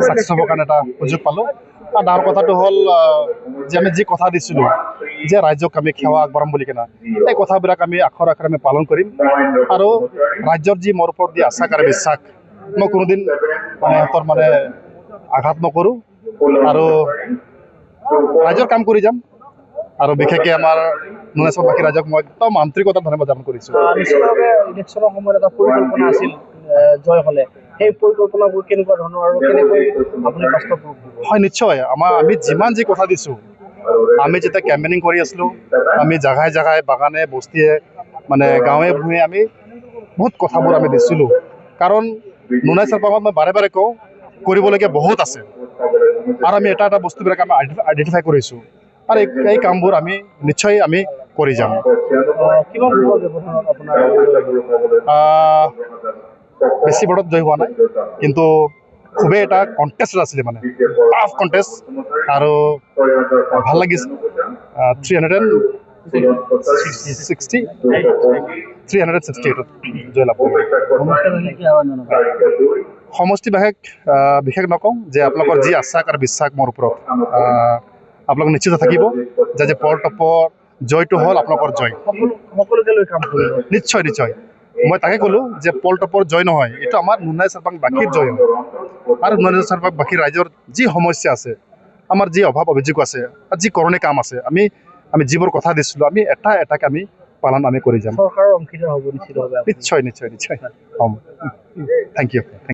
Success হ'বৰ কাৰণে এটা সুযোগ পালোঁ। আৰু ডাঙৰ কথাটো হ'ল যে আমি যি কথা দিছিলোঁ যে ৰাইজক আমি সেৱা আগবঢ়াম বুলি কিনা, এই কথাবিলাক আমি আখৰ আখৰে আমি পালন কৰিম। আৰু ৰাজ্যৰ যি মোৰ ওপৰত যি আশা আৰু বিশ্বাস, মই কোনোদিন সিহঁতৰ আঘাত নকৰোঁ আৰু ৰাইজৰ কাম কৰি যাম। আৰু বিশেষকৈ আমাৰ নুনাইছৰবাসী ৰাইজক মই একদম আন্তৰিকতা ধন্যবাদ জ্ঞাপন কৰিছোঁ। নিশ্চিতভাৱে ইলেকশ্যনৰ সময়ত এটা পৰিকল্পনা আছিল জয় হ'লে, সেই পৰিকল্পনাবোৰ কেনেকুৱা ধৰণৰ আৰু কেনেকৈ আপুনি বাস্তৱ ৰূপ দিব? হয়, নিশ্চয়। আমি যিমান যি কথা দিছোঁ, আমি যেতিয়া কেম্পেইনিং কৰি আছিলোঁ, আমি জাগাই জাগাই বাগানে বস্তিয়ে গাঁৱে ভূঞে আমি বহুত কথাবোৰ আমি দিছিলোঁ। কাৰণ নুনাই চেৰপাঙত মই বাৰে বাৰে কওঁ, কৰিবলগীয়া বহুত আছে। আৰু আমি এটা বস্তুবিলাক আমি আইডেণ্টিফাই কৰিছোঁ, আৰু এই কামবোৰ আমি নিশ্চয় আমি কৰি যাম। কিমান লোকৰ ব্যৱধানত আপোনাৰ বেছি ভোটত জয় হোৱা নাই, কিন্তু খুবেই এটা কণ্টেষ্ট আছিলে, টাফ কণ্টেষ্ট, আৰু ভাল লাগিছে। 368 জয়লাভ কৰিলোঁ। সমষ্টি বিশেষ নকওঁ, যে আপোনালোকৰ যি আস্থা আৰু বিশ্বাস মোৰ ওপৰত, আপোনালোক নিশ্চিত থাকিব যে পল টপৰ জয়টো হ'ল আপোনালোকৰ জয়। সকলোকে লৈ কাম কৰিব। নিশ্চয় নিশ্চয়। মই তাকে ক'লোঁ যে পল টপৰ জয় নহয়, এইটো আমাৰ নুনাই চেৰপাঙবাসীৰ জয় হয়। আৰু নুনাই চেৰপাঙবাসীৰ ৰাইজৰ যি সমস্যা আছে, আমাৰ যি অভাৱ অভিযোগ আছে, আৰু যি কৰণীয় কাম আছে, আমি যিবোৰ কথা দিছিলোঁ, আমি এটা এটাকে আমি পালন কৰি যাম। চৰকাৰৰ অংশীদাৰ হ'ব নিশ্চিতভাৱে। নিশ্চয় নিশ্চয় নিশ্চয় হ'ম। Thank U.